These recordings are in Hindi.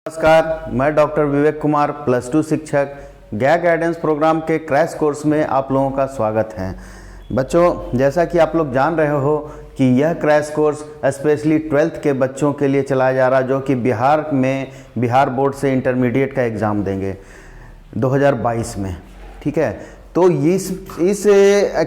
नमस्कार, मैं डॉक्टर विवेक कुमार +2 शिक्षक गया गाइडेंस प्रोग्राम के क्रैश कोर्स में आप लोगों का स्वागत है। बच्चों, जैसा कि आप लोग जान रहे हो कि यह क्रैश कोर्स स्पेशली 12th के बच्चों के लिए चलाया जा रहा है, जो कि बिहार बोर्ड से इंटरमीडिएट का एग्ज़ाम देंगे 2022 में। ठीक है, तो इस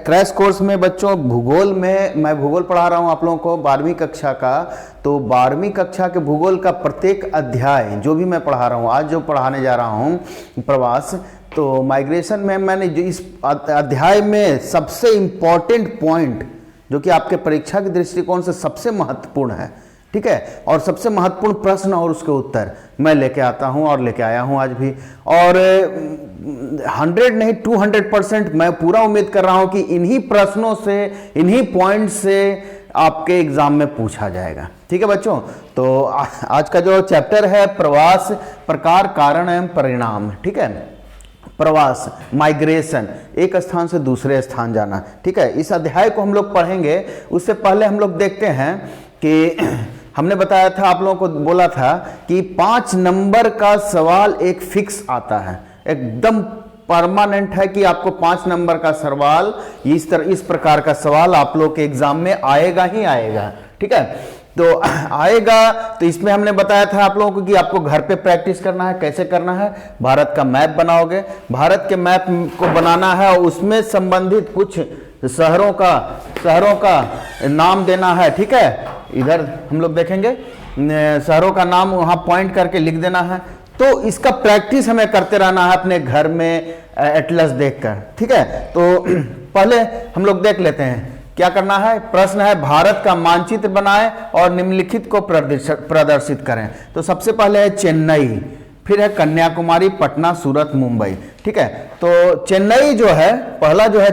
क्रैश कोर्स में बच्चों भूगोल में मैं भूगोल पढ़ा रहा हूँ आप लोगों को 12वीं कक्षा का। तो 12वीं कक्षा के भूगोल का प्रत्येक अध्याय जो भी मैं पढ़ा रहा हूँ, आज जो पढ़ाने जा रहा हूँ प्रवास, तो माइग्रेशन में मैंने जो इस अध्याय में सबसे इम्पॉर्टेंट पॉइंट जो कि आपके परीक्षा के दृष्टिकोण से सबसे महत्वपूर्ण है, ठीक है, और सबसे महत्वपूर्ण प्रश्न और उसके उत्तर मैं लेके आता हूं और लेके आया हूं आज भी। और 100 नहीं 200% मैं पूरा उम्मीद कर रहा हूं कि इन्हीं प्रश्नों से, इन्हीं पॉइंट से आपके एग्जाम में पूछा जाएगा। ठीक है बच्चों, तो आज का जो चैप्टर है प्रवास, प्रकार, कारण एवं परिणाम। ठीक है, प्रवास, माइग्रेशन, एक स्थान से दूसरे स्थान जाना। ठीक है, इस अध्याय को हम लोग पढ़ेंगे। उससे पहले हम लोग देखते हैं कि हमने बताया था, आप लोगों को बोला था कि 5 नंबर का सवाल एक फिक्स आता है, एकदम परमानेंट है कि आपको 5 नंबर का सवाल इस प्रकार का सवाल आप लोग के एग्जाम में आएगा ही आएगा। ठीक है, तो आएगा। तो इसमें हमने बताया था आप लोगों को कि आपको घर पे प्रैक्टिस करना है। कैसे करना है? भारत का मैप बनाओगे, भारत के मैप को बनाना है और उसमें संबंधित कुछ शहरों का नाम देना है। ठीक है, इधर हम लोग देखेंगे शहरों का नाम वहां पॉइंट करके लिख देना है। तो इसका प्रैक्टिस हमें करते रहना है अपने घर में एटलस देखकर। ठीक है, तो पहले हम लोग देख लेते हैं क्या करना है। प्रश्न है भारत का मानचित्र बनाएं और निम्नलिखित को प्रदर्शित करें। तो सबसे पहले है चेन्नई, फिर है कन्याकुमारी, पटना, सूरत, मुंबई। ठीक है, तो चेन्नई जो है, पहला जो है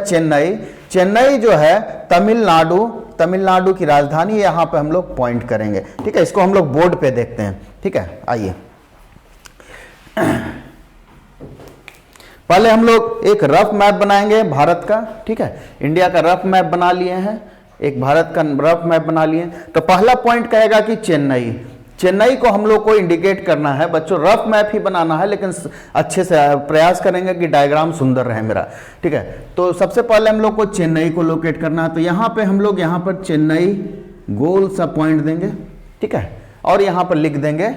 चेन्नई जो है तमिलनाडु की राजधानी, यहां पे हम लोग पॉइंट करेंगे। ठीक है, इसको हम लोग बोर्ड पे देखते हैं। ठीक है, आइए पहले हम लोग एक रफ मैप बनाएंगे भारत का। ठीक है, इंडिया का रफ मैप बना लिए हैं, एक भारत का रफ मैप बना लिए। तो पहला पॉइंट कहेगा कि चेन्नई को हम लोग को इंडिकेट करना है। बच्चों रफ मैप ही बनाना है, लेकिन अच्छे से प्रयास करेंगे कि डायग्राम सुंदर रहे मेरा। ठीक है, तो सबसे पहले हम लोग को चेन्नई को लोकेट करना है। तो यहाँ पे हम लोग यहाँ पर चेन्नई गोल सा पॉइंट देंगे। ठीक है, और यहाँ पर लिख देंगे,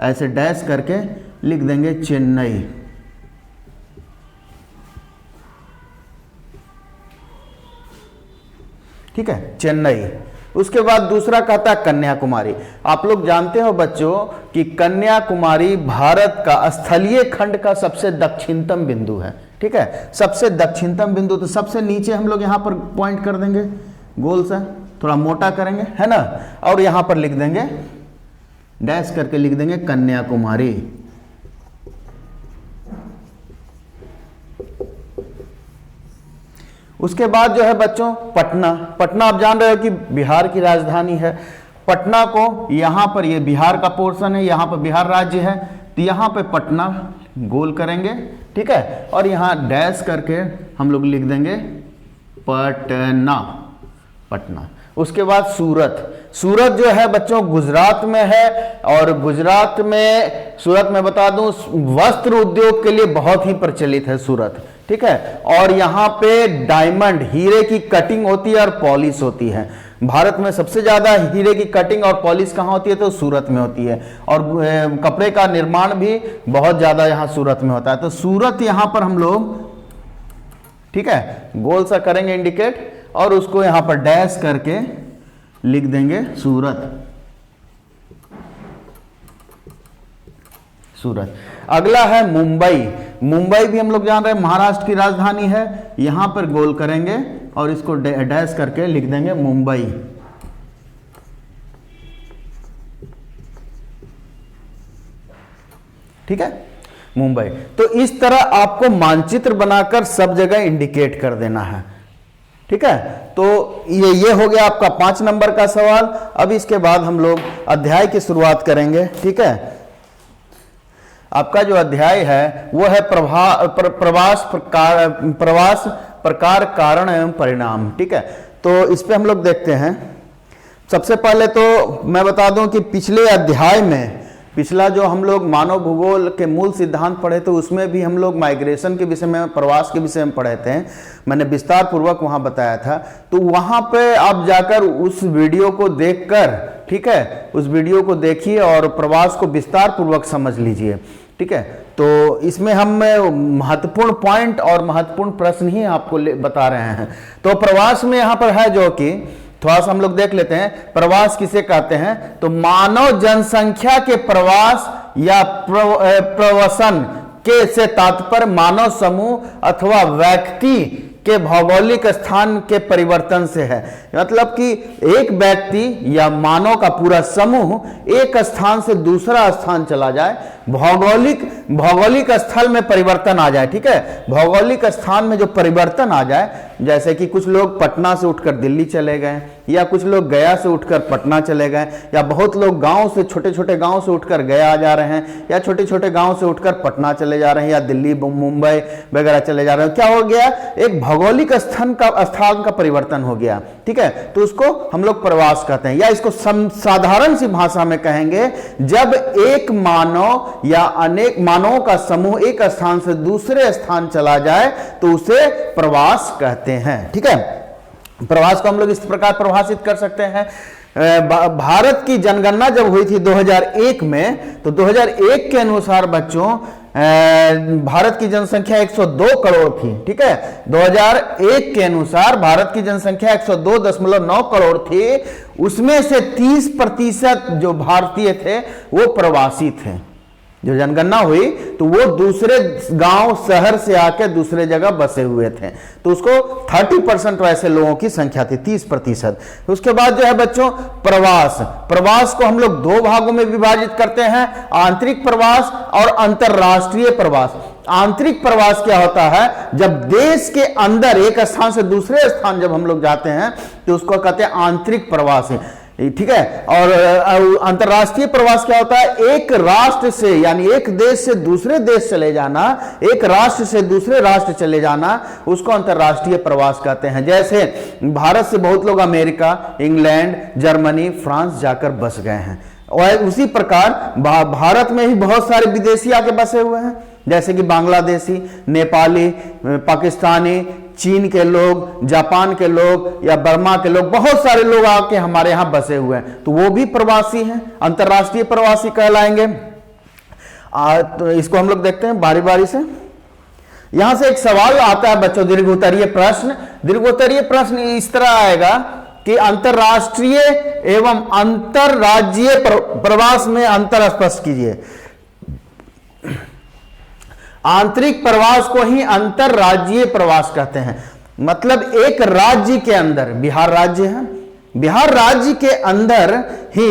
ऐसे डैश करके लिख देंगे चेन्नई। ठीक है, चेन्नई। उसके बाद दूसरा कहता है कन्याकुमारी। आप लोग जानते हो बच्चों कि कन्याकुमारी भारत का स्थलीय खंड का सबसे दक्षिणतम बिंदु है। ठीक है, सबसे दक्षिणतम बिंदु। तो सबसे नीचे हम लोग यहां पर पॉइंट कर देंगे गोल सा, थोड़ा मोटा करेंगे, है ना, और यहां पर लिख देंगे, डैश करके लिख देंगे कन्याकुमारी। उसके बाद जो है बच्चों पटना आप जान रहे हो कि बिहार की राजधानी है। पटना को यहाँ पर, ये बिहार का पोर्शन है, यहाँ पर बिहार राज्य है, तो यहाँ पे पटना गोल करेंगे। ठीक है, और यहाँ डैश करके हम लोग लिख देंगे पटना। उसके बाद सूरत जो है बच्चों गुजरात में है, और सूरत में बता दूं वस्त्र उद्योग के लिए बहुत ही प्रचलित है सूरत। ठीक है, और यहाँ पे डायमंड, हीरे की कटिंग होती है और पॉलिश होती है। भारत में सबसे ज्यादा हीरे की कटिंग और पॉलिश कहाँ होती है? तो सूरत में होती है। और कपड़े का निर्माण भी बहुत ज्यादा यहाँ सूरत में होता है। तो सूरत यहाँ पर हम लोग, ठीक है, गोल सा करेंगे इंडिकेट, और उसको यहाँ पर डैश करके लिख देंगे सूरत। अगला है मुंबई भी हम लोग जान रहे हैं महाराष्ट्र की राजधानी है। यहां पर गोल करेंगे और इसको डैश करके लिख देंगे मुंबई। ठीक है, मुंबई। तो इस तरह आपको मानचित्र बनाकर सब जगह इंडिकेट कर देना है। ठीक है, तो ये हो गया आपका 5 नंबर का सवाल। अब इसके बाद हम लोग अध्याय की शुरुआत करेंगे। ठीक है, आपका जो अध्याय है वो है प्रवास, प्रकार, कारण एवं परिणाम। ठीक है, तो इस पे हम लोग देखते हैं। सबसे पहले तो मैं बता दूं कि पिछले अध्याय में पिछला जो हम लोग मानव भूगोल के मूल सिद्धांत पढ़े तो उसमें भी हम लोग माइग्रेशन के विषय में, प्रवास के विषय में पढ़े थे। मैंने विस्तार पूर्वक वहाँ बताया था, तो वहाँ पे आप जाकर उस वीडियो को देखकर, ठीक है, उस वीडियो को देखिए और प्रवास को विस्तार पूर्वक समझ लीजिए, ठीक है। तो इसमें हम महत्वपूर्ण पॉइंट और महत्वपूर्ण प्रश्न ही आपको बता रहे हैं। तो प्रवास में यहाँ पर है जो कि थोड़ा सा हम लोग देख लेते हैं, प्रवास किसे कहते हैं। तो मानव जनसंख्या के प्रवास या प्रवसन के से तात्पर्य मानव समूह अथवा व्यक्ति के भौगोलिक स्थान के परिवर्तन से है। मतलब कि एक व्यक्ति या मानव का पूरा समूह एक स्थान से दूसरा स्थान चला जाए, भौगोलिक स्थल में परिवर्तन आ जाए, ठीक है। भौगोलिक स्थान में जो परिवर्तन आ जाए, जैसे कि कुछ लोग पटना से उठकर दिल्ली चले गए, या कुछ लोग गया से उठकर पटना चले गए, या बहुत लोग गांव से, छोटे छोटे गांव से उठकर गया जा रहे हैं, या छोटे छोटे गांव से उठकर पटना चले जा रहे हैं, या दिल्ली मुंबई वगैरह चले जा रहे हैं। क्या हो गया? एक भौगोलिक स्थान का परिवर्तन हो गया, ठीक है। तो उसको हम लोग प्रवास कहते हैं, या इसको साधारण सी भाषा में कहेंगे, जब एक मानव या अनेक मानवों का समूह एक स्थान से दूसरे स्थान चला जाए तो उसे प्रवास कहते हैं, ठीक है। प्रवास को हम लोग इस प्रकार परिभाषित कर सकते हैं। भारत की जनगणना जब हुई थी 2001 में, तो 2001 के अनुसार बच्चों भारत की जनसंख्या 102 करोड़ थी, ठीक है। 2001 के अनुसार भारत की जनसंख्या 102.9 करोड़ थी। उसमें से 30% जो भारतीय थे वो प्रवासी थे। जो जनगणना हुई तो वो दूसरे गांव शहर से आके दूसरे जगह बसे हुए थे, तो उसको 30% वैसे लोगों की संख्या थी, 30%। उसके बाद जो है बच्चों प्रवास को हम लोग दो भागों में विभाजित करते हैं, आंतरिक प्रवास और अंतरराष्ट्रीय प्रवास। आंतरिक प्रवास क्या होता है? जब देश के अंदर एक स्थान से दूसरे स्थान जब हम लोग जाते हैं तो उसको कहते हैं आंतरिक प्रवास है, ठीक है। और अंतरराष्ट्रीय प्रवास क्या होता है? एक राष्ट्र से, यानी एक देश से दूसरे देश चले जाना, एक राष्ट्र से दूसरे राष्ट्र चले जाना, उसको अंतरराष्ट्रीय प्रवास कहते हैं। जैसे भारत से बहुत लोग अमेरिका, इंग्लैंड, जर्मनी, फ्रांस जाकर बस गए हैं, और उसी प्रकार भारत में ही बहुत सारे विदेशी आके बसे हुए हैं, जैसे कि बांग्लादेशी, नेपाली, पाकिस्तानी, चीन के लोग, जापान के लोग या बर्मा के लोग, बहुत सारे लोग आके हमारे यहां बसे हुए हैं, तो वो भी प्रवासी हैं, अंतरराष्ट्रीय प्रवासी कहलाएंगे। तो इसको हम लोग देखते हैं बारी बारी से। यहां से एक सवाल आता है बच्चों, दीर्घोत्तरीय प्रश्न। दीर्घोत्तरीय प्रश्न इस तरह आएगा कि अंतरराष्ट्रीय एवं अंतरराज्यीय प्रवास में अंतर स्पष्ट कीजिए। आंतरिक प्रवास को ही अंतरराज्यीय प्रवास कहते हैं। मतलब एक राज्य के अंदर, बिहार राज्य है, बिहार राज्य के अंदर ही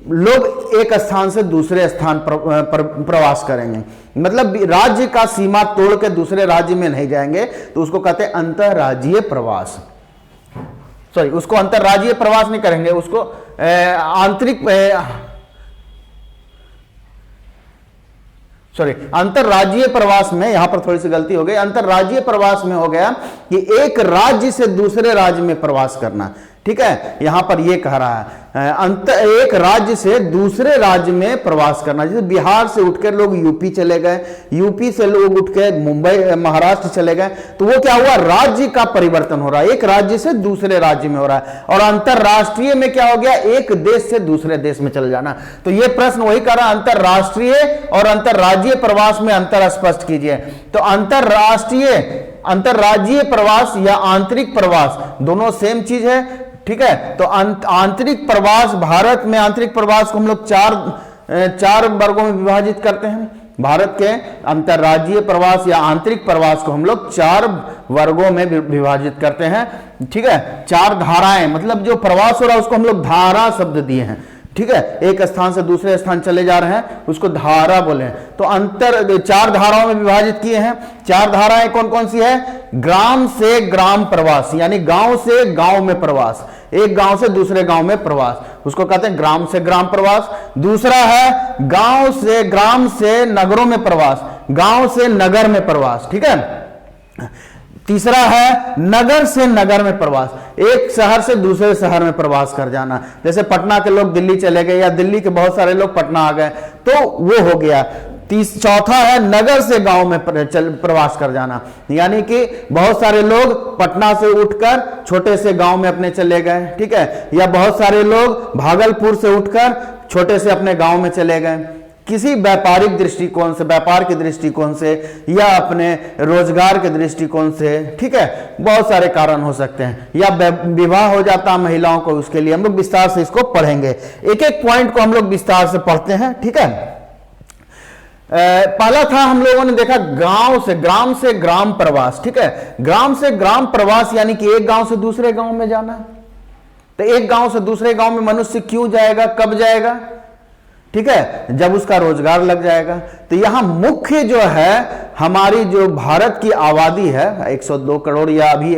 लोग एक स्थान से दूसरे स्थान प्रवास करेंगे। मतलब राज्य का सीमा तोड़ के दूसरे राज्य में नहीं जाएंगे, तो उसको कहते हैं अंतरराज्यीय प्रवास। सॉरी, उसको अंतरराज्यीय प्रवास नहीं करेंगे, उसको अंतरराज्यीय प्रवास में, यहां पर थोड़ी सी गलती हो गई। अंतरराज्यीय प्रवास में हो गया कि एक राज्य से दूसरे राज्य में प्रवास करना, ठीक है। यहां पर यह कह रहा है एक राज्य से दूसरे राज्य में प्रवास करना। जैसे बिहार से उठकर लोग यूपी चले गए, यूपी से लोग उठ के मुंबई, महाराष्ट्र चले गए, तो वो क्या हुआ? राज्य का परिवर्तन हो रहा है, एक राज्य से दूसरे राज्य में हो रहा है। और अंतरराष्ट्रीय में क्या हो गया? एक देश से दूसरे देश में चले जाना। तो ये प्रश्न वही कर रहा है, अंतरराष्ट्रीय और अंतरराज्यीय प्रवास में अंतर स्पष्ट कीजिए। तो अंतरराज्यीय प्रवास या आंतरिक प्रवास दोनों सेम चीज है, ठीक है। तो आंतरिक प्रवास, भारत में आंतरिक प्रवास को हम लोग चार वर्गों में विभाजित करते हैं। भारत के अंतरराज्यीय प्रवास या आंतरिक प्रवास को हम लोग 4 वर्गों में विभाजित करते हैं, ठीक है। 4 धाराएं, मतलब जो प्रवास हो रहा है उसको हम लोग धारा शब्द दिए हैं, ठीक है। एक स्थान से दूसरे स्थान चले जा रहे हैं, उसको धारा बोले। तो 4 धाराओं में विभाजित किए हैं। 4 धाराएं कौन कौन सी है? ग्राम से ग्राम प्रवास, यानी गांव से गांव में प्रवास, एक गांव से दूसरे गांव में प्रवास, उसको कहते हैं ग्राम से ग्राम प्रवास। दूसरा है गांव से, ग्राम से नगरों में प्रवास, गांव से नगर में प्रवास, ठीक है। तीसरा है नगर से नगर में प्रवास, एक शहर से दूसरे शहर में प्रवास कर जाना, जैसे पटना के लोग दिल्ली चले गए या दिल्ली के बहुत सारे लोग पटना आ गए, तो वो हो गया। चौथा है नगर से गांव में प्रवास कर जाना, यानी कि बहुत सारे लोग पटना से उठकर छोटे से गांव में अपने चले गए, ठीक है, या बहुत सारे लोग भागलपुर से उठकर छोटे से अपने गांव में चले गए, किसी व्यापारिक दृष्टिकोण से, व्यापार के दृष्टिकोण से या अपने रोजगार के दृष्टिकोण से, ठीक है, बहुत सारे कारण हो सकते हैं, या विवाह हो जाता महिलाओं को, उसके लिए हम लोग विस्तार से इसको पढ़ेंगे, एक एक पॉइंट को हम लोग विस्तार से पढ़ते हैं, ठीक है। पहला था हम लोगों ने देखा ग्राम से ग्राम प्रवास, ठीक है, ग्राम से ग्राम प्रवास यानी कि एक गांव से दूसरे गांव में जाना। तो एक गांव से दूसरे गांव में मनुष्य क्यों जाएगा, कब जाएगा, ठीक है, जब उसका रोजगार लग जाएगा। तो यहां मुख्य जो है हमारी जो भारत की आबादी है 102 करोड़, या अभी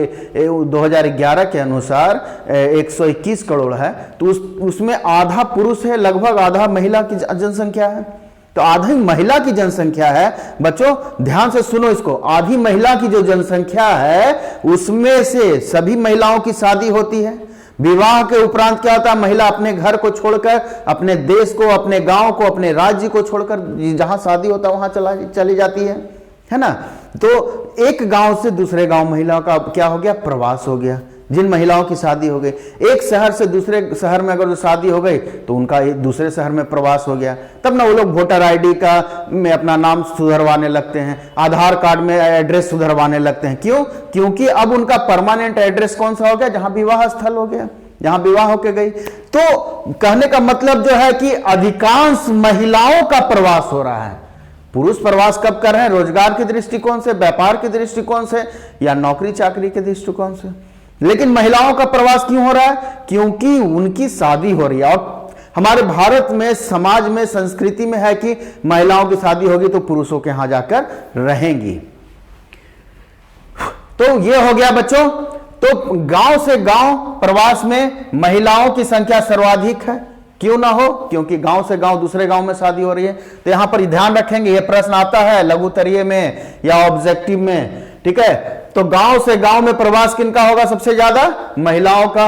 2011 के अनुसार 121 करोड़ है, तो उसमें आधा पुरुष है, लगभग आधा महिला की जनसंख्या है। तो आधी महिला की जनसंख्या है, बच्चों ध्यान से सुनो इसको, आधी महिला की जो जनसंख्या है उसमें से सभी महिलाओं की शादी होती है। विवाह के उपरांत क्या होता है, महिला अपने घर को छोड़कर, अपने देश को, अपने गांव को, अपने राज्य को छोड़कर जहां शादी होता है वहां चली जाती है ना। तो एक गांव से दूसरे गांव महिलाओं का क्या हो गया, प्रवास हो गया। जिन महिलाओं की शादी हो गई, एक शहर से दूसरे शहर में अगर शादी हो गई तो उनका एक दूसरे शहर में प्रवास हो गया। तब ना वो लोग वोटर आईडी का में अपना नाम सुधरवाने लगते हैं, आधार कार्ड में एड्रेस सुधरवाने लगते हैं। क्यों? क्योंकि अब उनका परमानेंट एड्रेस कौन सा हो गया, जहां विवाह स्थल हो गया, जहां विवाह होके गई। तो कहने का मतलब जो है कि अधिकांश महिलाओं का प्रवास हो रहा है। पुरुष प्रवास कब कर रहे हैं, रोजगार के दृष्टिकोण से, व्यापार के दृष्टिकोण से, या नौकरी चाकरी के दृष्टिकोण से। लेकिन महिलाओं का प्रवास क्यों हो रहा है, क्योंकि उनकी शादी हो रही है। और हमारे भारत में, समाज में, संस्कृति में है कि महिलाओं की शादी होगी तो पुरुषों के यहां जाकर रहेंगी। तो ये हो गया बच्चों। तो गांव से गांव प्रवास में महिलाओं की संख्या सर्वाधिक है। क्यों ना हो, क्योंकि गांव से गांव दूसरे गांव में शादी हो रही है। तो यहां पर ध्यान रखेंगे, यह प्रश्न आता है लघुत्तरीय में या ऑब्जेक्टिव में, ठीक है। तो गांव से गांव में प्रवास किनका होगा, सबसे ज्यादा महिलाओं का।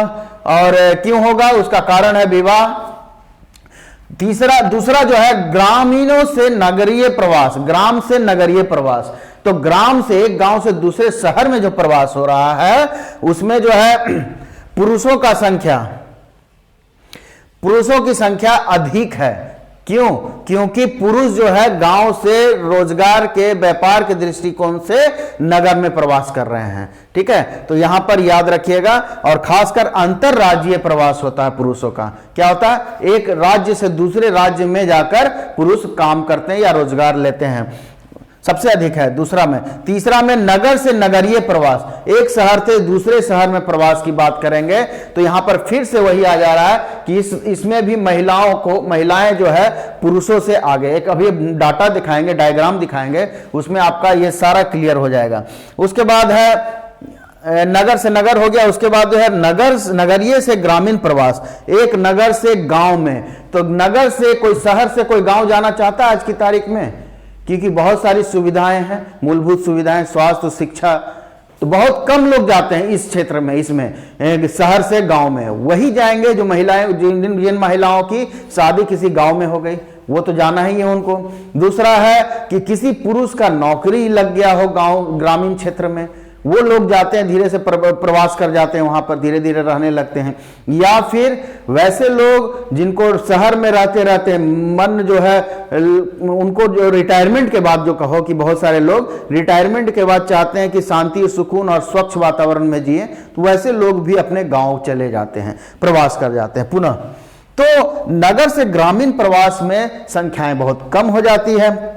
और क्यों होगा, उसका कारण है विवाह। दूसरा जो है ग्रामीणों से नगरीय प्रवास, ग्राम से नगरीय प्रवास। तो ग्राम से, एक गांव से दूसरे शहर में जो प्रवास हो रहा है उसमें जो है पुरुषों की संख्या अधिक है। क्यों? क्योंकि पुरुष जो है गांव से रोजगार के, व्यापार के दृष्टिकोण से नगर में प्रवास कर रहे हैं, ठीक है। तो यहां पर याद रखिएगा। और खासकर अंतरराज्यीय प्रवास होता है पुरुषों का। क्या होता है, एक राज्य से दूसरे राज्य में जाकर पुरुष काम करते हैं या रोजगार लेते हैं, सबसे अधिक है दूसरा में। तीसरा में नगर से नगरीय प्रवास, एक शहर से दूसरे शहर में प्रवास की बात करेंगे तो यहां पर फिर से वही आ जा रहा है कि इसमें भी महिलाएं जो है पुरुषों से आगे। एक अभी डाटा दिखाएंगे, डायग्राम दिखाएंगे, उसमें आपका ये सारा क्लियर हो जाएगा। उसके बाद है नगर से नगर हो गया। उसके बाद जो है नगरीय से ग्रामीण प्रवास, एक नगर से गांव में। तो नगर से कोई, शहर से कोई गांव जाना चाहता है आज की तारीख में, क्योंकि बहुत सारी सुविधाएं हैं, मूलभूत सुविधाएं, स्वास्थ्य, शिक्षा, तो बहुत कम लोग जाते हैं इस क्षेत्र में, इसमें शहर से गांव में। वही जाएंगे जो महिलाएं, जिन महिलाओं की शादी किसी गांव में हो गई, वो तो जाना ही है उनको। दूसरा है कि किसी पुरुष का नौकरी लग गया हो गांव, ग्रामीण क्षेत्र में, वो लोग जाते हैं, धीरे से प्रवास कर जाते हैं, वहां पर धीरे धीरे रहने लगते हैं। या फिर वैसे लोग जिनको शहर में रहते रहते मन जो है, उनको जो रिटायरमेंट के बाद, जो कहो कि बहुत सारे लोग रिटायरमेंट के बाद चाहते हैं कि शांति, सुकून और स्वच्छ वातावरण में जिए, तो वैसे लोग भी अपने गांव चले जाते हैं, प्रवास कर जाते हैं पुनः। तो नगर से ग्रामीण प्रवास में संख्याएं बहुत कम हो जाती है।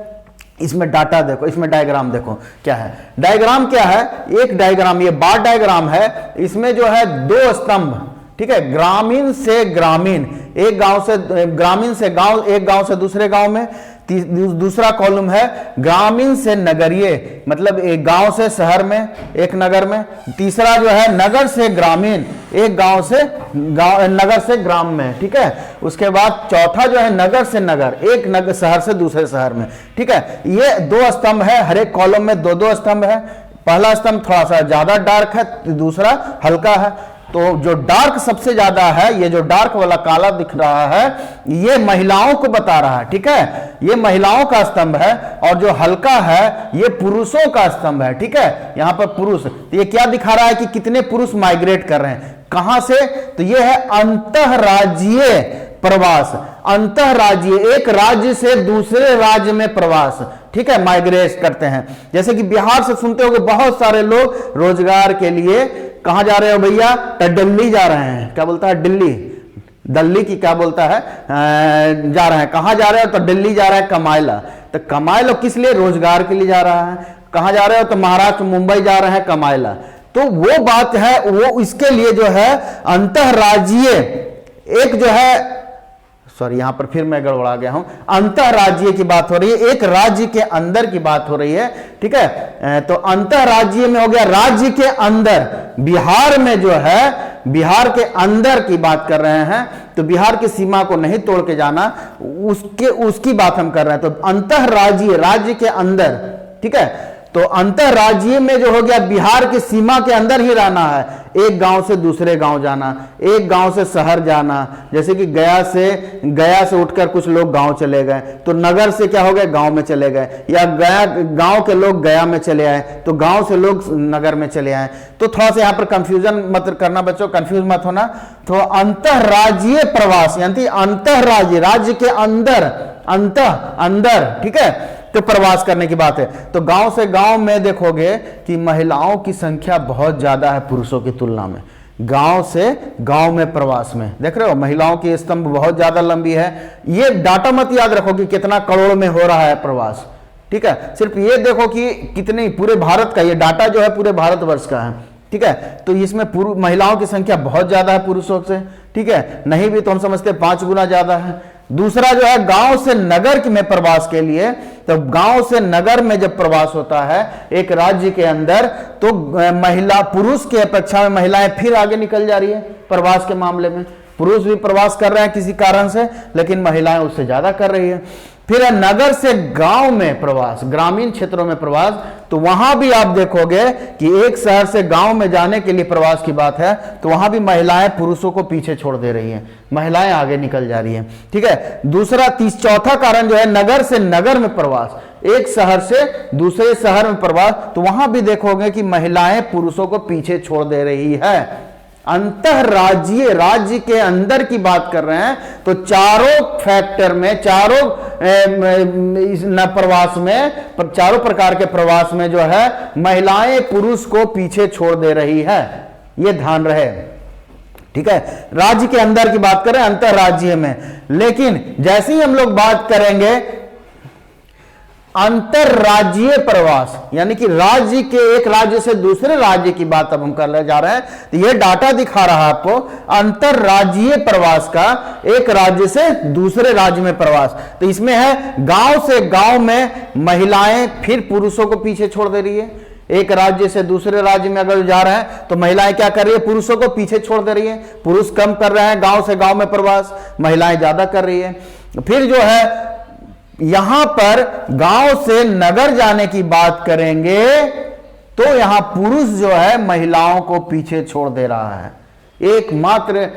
इसमें डाटा देखो, इसमें डायग्राम देखो क्या है। डायग्राम क्या है, एक डायग्राम, ये बार डायग्राम है, इसमें जो है दो स्तंभ, ठीक है, ग्रामीण से ग्रामीण, एक गांव से, ग्रामीण से गांव, एक गांव से दूसरे गांव में। दूसरा कॉलम है ग्रामीण से नगरीय, मतलब एक गांव से शहर में, एक नगर में। तीसरा जो है नगर से ग्रामीण, एक गांव से नगर से ग्राम में, ठीक है। उसके बाद चौथा जो है नगर से नगर, एक शहर से दूसरे शहर में, ठीक है। ये दो स्तंभ है, हर एक कॉलम में दो दो स्तंभ है। पहला स्तंभ थोड़ा सा ज्यादा डार्क है, दूसरा हल्का है। तो जो डार्क सबसे ज्यादा है, ये जो डार्क वाला काला दिख रहा है, ये महिलाओं को बता रहा है, ठीक है, ये महिलाओं का स्तंभ है। और जो हल्का है ये पुरुषों का स्तंभ है, ठीक है, यहां पर पुरुष। तो ये क्या दिखा रहा है कि कितने पुरुष माइग्रेट कर रहे हैं, कहां से, तो ये है अंतरराज्यीय प्रवास। अंतरराज्यीय, एक राज्य से दूसरे राज्य में प्रवास, ठीक है, माइग्रेट करते हैं। जैसे कि बिहार से सुनते हो कि बहुत सारे लोग रोजगार के लिए कहां जा रहे हो भैया, तो दिल्ली जा रहे हैं। क्या बोलता है, दिल्ली, दिल्ली की क्या बोलता है, जा रहे हैं। कहां जा रहे हो, तो दिल्ली जा रहे हैं कमाएला। तो कमाएला किस लिए, रोजगार के लिए जा रहा है। कहां जा रहे हो, तो महाराष्ट्र मुंबई जा रहे हैं कमाएला। तो वो बात है, वो इसके लिए जो है अंतरराज्यीय, एक जो है, सॉरी यहां पर फिर मैं गड़बड़ा गया हूं, अंतरराज्यीय की बात हो रही है, एक राज्य के अंदर की बात हो रही है, ठीक है। तो अंतरराज्यीय में हो गया राज्य के अंदर। बिहार में जो है, बिहार के अंदर की बात कर रहे हैं, तो बिहार की सीमा को नहीं तोड़ के जाना, उसकी बात हम कर रहे हैं। तो अंतरराज्यीय, राज्य के अंदर, ठीक है। तो अंतरराज्यीय में जो हो गया, बिहार की सीमा के अंदर ही रहना है, एक गांव से दूसरे गांव जाना, एक गांव से शहर जाना। जैसे कि गया से उठकर कुछ लोग गांव चले गए, तो नगर से क्या हो गए, गांव में चले गए, या गया गांव के लोग गया में चले आए, तो गांव से लोग नगर में चले आए। तो थोड़ा सा यहां पर कंफ्यूजन मत करना बच्चों, कंफ्यूज मत होना। तो अंतरराज्यीय प्रवास यानी अंतरराज्य, राज्य के अंदर, अंदर, ठीक है, तो प्रवास करने की बात है। तो गांव से गांव में देखोगे कि महिलाओं की संख्या बहुत ज्यादा है पुरुषों की तुलना में। गांव से गांव में प्रवास में देख रहे हो, महिलाओं की स्तंभ बहुत ज्यादा लंबी है। ये डाटा मत याद रखो कि कितना करोड़ में हो रहा है प्रवास, ठीक है, सिर्फ ये देखो कि कितनी, पूरे भारत का ये डाटा जो है पूरे भारतवर्ष का है, ठीक है। तो इसमें महिलाओं की संख्या बहुत ज्यादा है पुरुषों से, ठीक है, नहीं भी तो हम समझते 5 गुना ज्यादा है। दूसरा जो है गांव से नगर में प्रवास के लिए, तो गांव से नगर में जब प्रवास होता है एक राज्य के अंदर, तो महिला, पुरुष की अपेक्षा में महिलाएं फिर आगे निकल जा रही है प्रवास के मामले में। पुरुष भी प्रवास कर रहे हैं किसी कारण से, लेकिन महिलाएं उससे ज्यादा कर रही है। फिर है नगर से गांव में प्रवास, ग्रामीण क्षेत्रों में प्रवास। तो वहां भी आप देखोगे कि एक शहर से गांव में जाने के लिए प्रवास की बात है, तो वहां भी महिलाएं पुरुषों को पीछे छोड़ दे रही हैं, महिलाएं आगे निकल जा रही हैं, ठीक है। दूसरा चौथा कारण जो है नगर से नगर में प्रवास, एक शहर से दूसरे शहर में प्रवास। तो वहां भी देखोगे कि महिलाएं पुरुषों को पीछे छोड़ दे रही है। अंतरराज्यीय, राज्य के अंदर की बात कर रहे हैं, तो चारों फैक्टर में, चारों प्रवास में, चारों प्रकार के प्रवास में जो है महिलाएं पुरुष को पीछे छोड़ दे रही है, ये ध्यान रहे, ठीक है। राज्य के अंदर की बात करें, अंतरराज्यीय में। लेकिन जैसे ही हम लोग बात करेंगे अंतरराज्यीय प्रवास, यानी कि राज्य के, एक राज्य से दूसरे राज्य की बात अब हम करने जा रहे हैं, तो यह डाटा दिखा रहा है आपको अंतरराज्यीय प्रवास का, एक राज्य से दूसरे राज्य में प्रवास। तो इसमें है गांव से गांव में महिलाएं फिर पुरुषों को पीछे छोड़ दे रही है। एक राज्य से दूसरे राज्य में अगर जा रहे हैं तो महिलाएं क्या कर रही है, पुरुषों को पीछे छोड़ दे रही है। पुरुष कम कर रहे हैं गांव से गांव में प्रवास, महिलाएं ज्यादा कर रही है। फिर जो है यहां पर गांव से नगर जाने की बात करेंगे, तो यहां पुरुष जो है महिलाओं को पीछे छोड़ दे रहा है। एकमात्र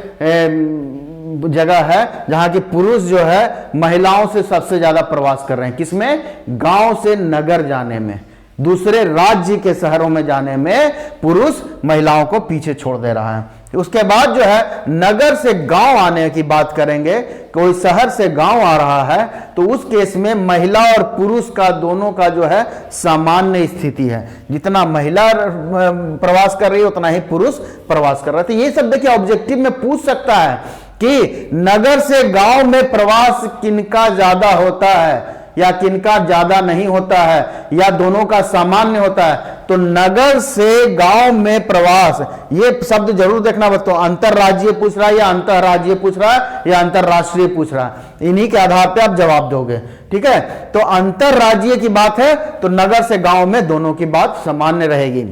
जगह है जहां की पुरुष जो है महिलाओं से सबसे ज्यादा प्रवास कर रहे हैं, किसमें, गांव से नगर जाने में, दूसरे राज्य के शहरों में जाने में पुरुष महिलाओं को पीछे छोड़ दे रहा है। उसके बाद जो है नगर से गांव आने की बात करेंगे, कोई शहर से गांव आ रहा है, तो उस केस में महिला और पुरुष का दोनों का जो है सामान्य स्थिति है। जितना महिला प्रवास कर रही है उतना ही पुरुष प्रवास कर रहा है। तो ये सब देखिए ऑब्जेक्टिव में पूछ सकता है कि नगर से गांव में प्रवास किनका ज्यादा होता है या किनका ज्यादा नहीं होता है, या दोनों का सामान्य होता है। तो नगर से गांव में प्रवास, ये शब्द जरूर देखना बच्चों, अंतरराज्यीय पूछ रहा है या अंतरराज्यीय पूछ रहा है या अंतरराष्ट्रीय पूछ रहा है, इन्हीं के आधार पे आप जवाब दोगे, ठीक है। तो अंतरराज्यीय की बात है तो नगर से गांव में दोनों की बात सामान्य रहेगी।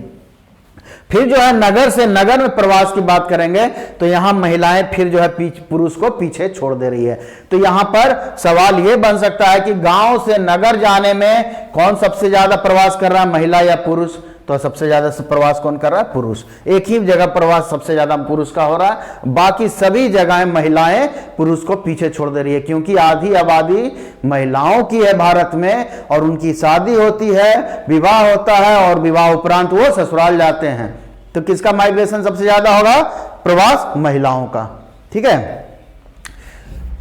फिर जो है नगर से नगर में प्रवास की बात करेंगे, तो यहां महिलाएं फिर जो है पुरुष को पीछे छोड़ दे रही है। तो यहां पर सवाल यह बन सकता है कि गांव से नगर जाने में कौन सबसे ज्यादा प्रवास कर रहा है, महिला या पुरुष। तो सबसे ज्यादा प्रवास कौन कर रहा है? पुरुष। एक ही जगह प्रवास सबसे ज्यादा पुरुष का हो रहा है, बाकी सभी जगहें महिलाएं पुरुष को पीछे छोड़ दे रही है, क्योंकि आधी आबादी महिलाओं की है भारत में, और उनकी शादी होती है, विवाह होता है, और विवाह उपरांत वो ससुराल जाते हैं। तो किसका माइग्रेशन सबसे ज्यादा होगा? प्रवास महिलाओं का। ठीक है,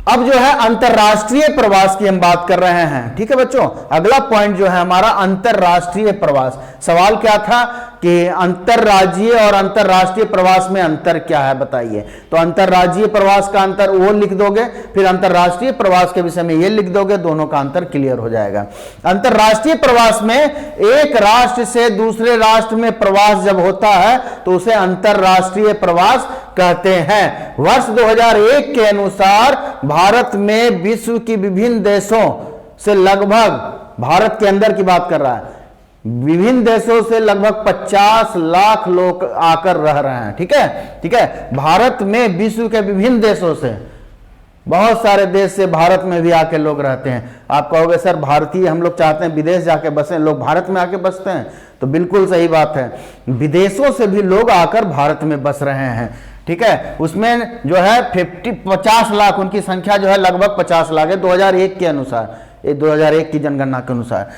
अब जो है अंतरराष्ट्रीय प्रवास की हम बात कर रहे हैं। ठीक है बच्चों, अगला पॉइंट जो है हमारा अंतरराष्ट्रीय प्रवास। सवाल क्या था कि अंतरराज्यीय और अंतरराष्ट्रीय प्रवास में अंतर क्या है बताइए। तो अंतरराज्यीय प्रवास का अंतर वो लिख दोगे, फिर अंतरराष्ट्रीय प्रवास के विषय में ये लिख दोगे, दोनों का अंतर क्लियर हो जाएगा। अंतरराष्ट्रीय प्रवास में एक राष्ट्र से दूसरे राष्ट्र में प्रवास जब होता है तो उसे अंतरराष्ट्रीय प्रवास कहते हैं। वर्ष 2001 के अनुसार भारत में विश्व की विभिन्न देशों से लगभग, भारत के अंदर की बात कर रहा है, विभिन्न देशों से लगभग 50 लाख लोग आकर रह रहे हैं। ठीक है, ठीक है, भारत में विश्व के विभिन्न देशों से, बहुत सारे देश से भारत में भी आके लोग रहते हैं। आप कहोगे सर भारतीय हम लोग चाहते हैं विदेश जाके बसें, लोग भारत में आके बसते हैं, तो बिल्कुल सही बात है, विदेशों से भी लोग आकर भारत में बस रहे हैं। ठीक है, उसमें जो है 50 लाख, उनकी संख्या जो है लगभग 50 लाख है 2001 के अनुसार, 2001 की जनगणना के अनुसार।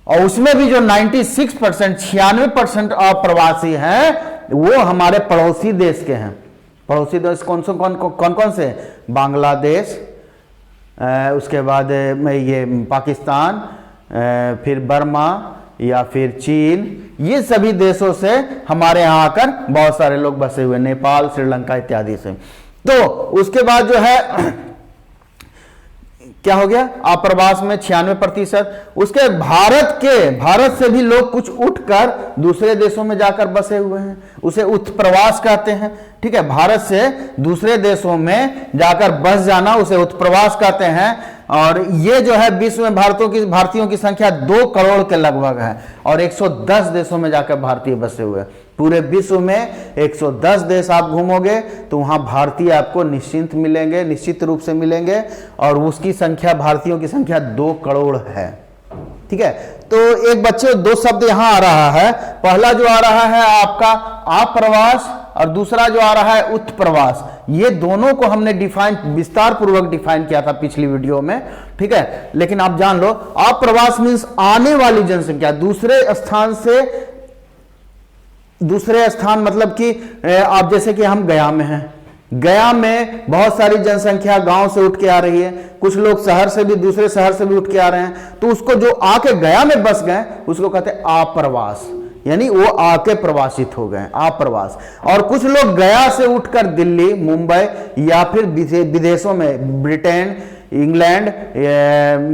और उसमें भी जो 96%, 96% अप्रवासी हैं वो हमारे पड़ोसी देश के हैं। पड़ोसी देश कौन कौन से? बांग्लादेश, उसके बाद में ये पाकिस्तान, फिर बर्मा या फिर चीन, ये सभी देशों से हमारे यहाँ आकर बहुत सारे लोग बसे हुए, नेपाल, श्रीलंका इत्यादि से। तो उसके बाद जो है क्या हो गया? अप्रवास में 96%। उसके भारत से भी लोग कुछ उठकर दूसरे देशों में जाकर बसे हुए हैं, उसे उत्प्रवास कहते हैं। ठीक है, भारत से दूसरे देशों में जाकर बस जाना उसे उत्प्रवास कहते हैं। और ये जो है विश्व में भारतीयों की संख्या 2 करोड़ के लगभग है, और 110 देशों में जाकर भारतीय बसे हुए हैं। पूरे विश्व में 110 देश आप घूमोगे तो वहां भारतीय आपको निश्चित रूप से मिलेंगे, और उसकी संख्या, भारतीयों की संख्या 2 करोड़ है। ठीक है, तो एक बच्चे 2 शब्द यहां आ रहा है। पहला जो आ रहा है आपका अप्रवास, और दूसरा जो आ रहा है उत्प्रवास। ये दोनों को हमने विस्तार पूर्वक डिफाइन किया था पिछली वीडियो में। ठीक है, लेकिन आप जान लो, अप्रवास मींस आने वाली जनसंख्या, दूसरे स्थान मतलब कि आप जैसे कि हम गया में हैं, गया में बहुत सारी जनसंख्या गांव से उठ के आ रही है, कुछ लोग शहर से भी, दूसरे शहर से भी उठ के आ रहे हैं, तो उसको जो आके गया में बस गए उसको कहते हैं अप्रवास, यानी वो आके प्रवासित हो गए, अप्रवास। और कुछ लोग गया से उठकर दिल्ली, मुंबई या फिर विदेशों में ब्रिटेन, इंग्लैंड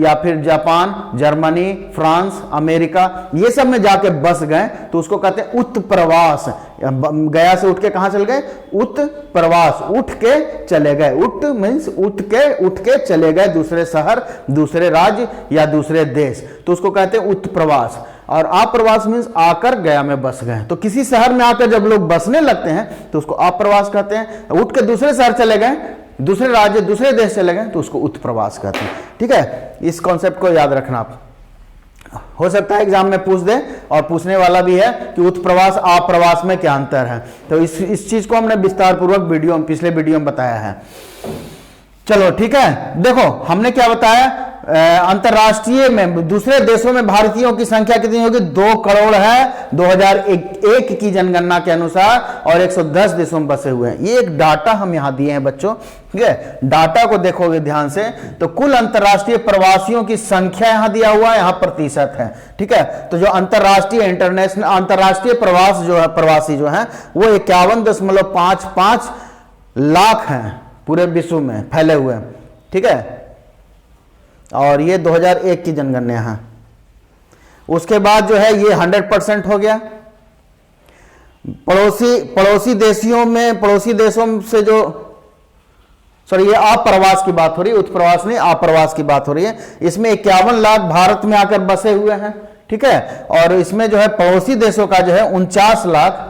या फिर जापान, जर्मनी, फ्रांस, अमेरिका, ये सब में जाके बस गए तो उसको कहते हैं उत्प्रवास। गया से उठ के कहां चल गए? उत्प्रवास, उठ के चले गए। उठ मीन्स उठ के चले गए दूसरे शहर, दूसरे राज्य या दूसरे देश, तो उसको कहते हैं उत्प्रवास। और अप्रवास मीन्स आकर गया में बस गए। तो किसी शहर में आकर जब लोग बसने लगते हैं तो उसको अप्रवास कहते हैं। उठ के दूसरे शहर चले गए, दूसरे राज्य, दूसरे देश चले गए तो उसको उत्प्रवास कहते हैं। ठीक है, इस कॉन्सेप्ट को याद रखना। आप हो सकता है एग्जाम में पूछ दे, और पूछने वाला भी है कि उत्प्रवास अप्रवास में क्या अंतर है। तो इस चीज को हमने विस्तार पूर्वक पिछले वीडियो में बताया है। चलो ठीक है, देखो हमने क्या बताया, अंतरराष्ट्रीय में दूसरे देशों में भारतीयों की संख्या कितनी होगी? 2 करोड़ है 2001 की जनगणना के अनुसार, और 110 देशों में बसे हुए हैं। ये एक डाटा हम यहां दिए हैं बच्चों। ठीक है, डाटा को देखोगे ध्यान से तो कुल अंतरराष्ट्रीय प्रवासियों की संख्या यहां दिया हुआ है, यहां प्रतिशत है। ठीक है, तो जो अंतरराष्ट्रीय प्रवासी जो है वो 51.55 लाख हैं पूरे विश्व में फैले हुए हैं। ठीक है, और ये 2001 की जनगणना है। उसके बाद जो है ये 100% हो गया। पड़ोसी देशों से जो, सॉरी ये अप्रवास की बात हो रही है, उत्प्रवास नहीं, अप्रवास की बात हो रही है। इसमें 51 लाख भारत में आकर बसे हुए हैं। ठीक है, और इसमें जो है पड़ोसी देशों का जो है 49 लाख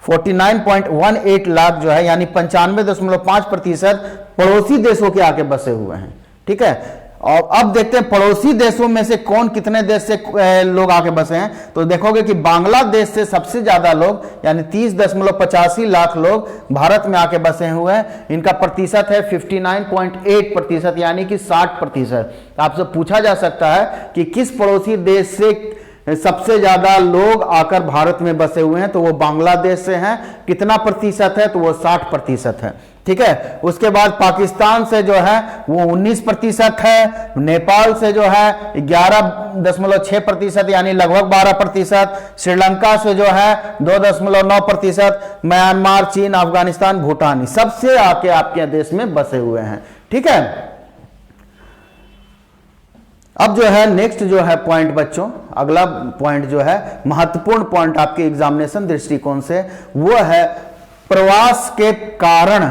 49.18 लाख जो है, यानी 95.5% पड़ोसी देशों के आके बसे हुए हैं। ठीक है, और अब देखते हैं पड़ोसी देशों में से कौन कितने देश से लोग आके बसे हैं। तो देखोगे कि बांग्लादेश से सबसे ज्यादा लोग यानी 30.85 लाख लोग भारत में आके बसे हुए हैं। इनका प्रतिशत है 59.8%, यानी कि 60%। आपसे पूछा जा सकता है कि किस पड़ोसी देश से सबसे ज्यादा लोग आकर भारत में बसे हुए हैं, तो वो बांग्लादेश से हैं। कितना प्रतिशत है, तो वो 60% है। ठीक है, उसके बाद पाकिस्तान से जो है वो 19% है, नेपाल से जो है 11.6% यानी लगभग 12%, श्रीलंका से जो है 2.9%, म्यांमार, चीन, अफगानिस्तान, भूटान सबसे आके आपके देश में बसे हुए हैं। ठीक है, अब जो है नेक्स्ट जो है पॉइंट बच्चों, अगला पॉइंट जो है महत्वपूर्ण पॉइंट आपके एग्जामिनेशन दृष्टिकोण से, वो है प्रवास के कारण।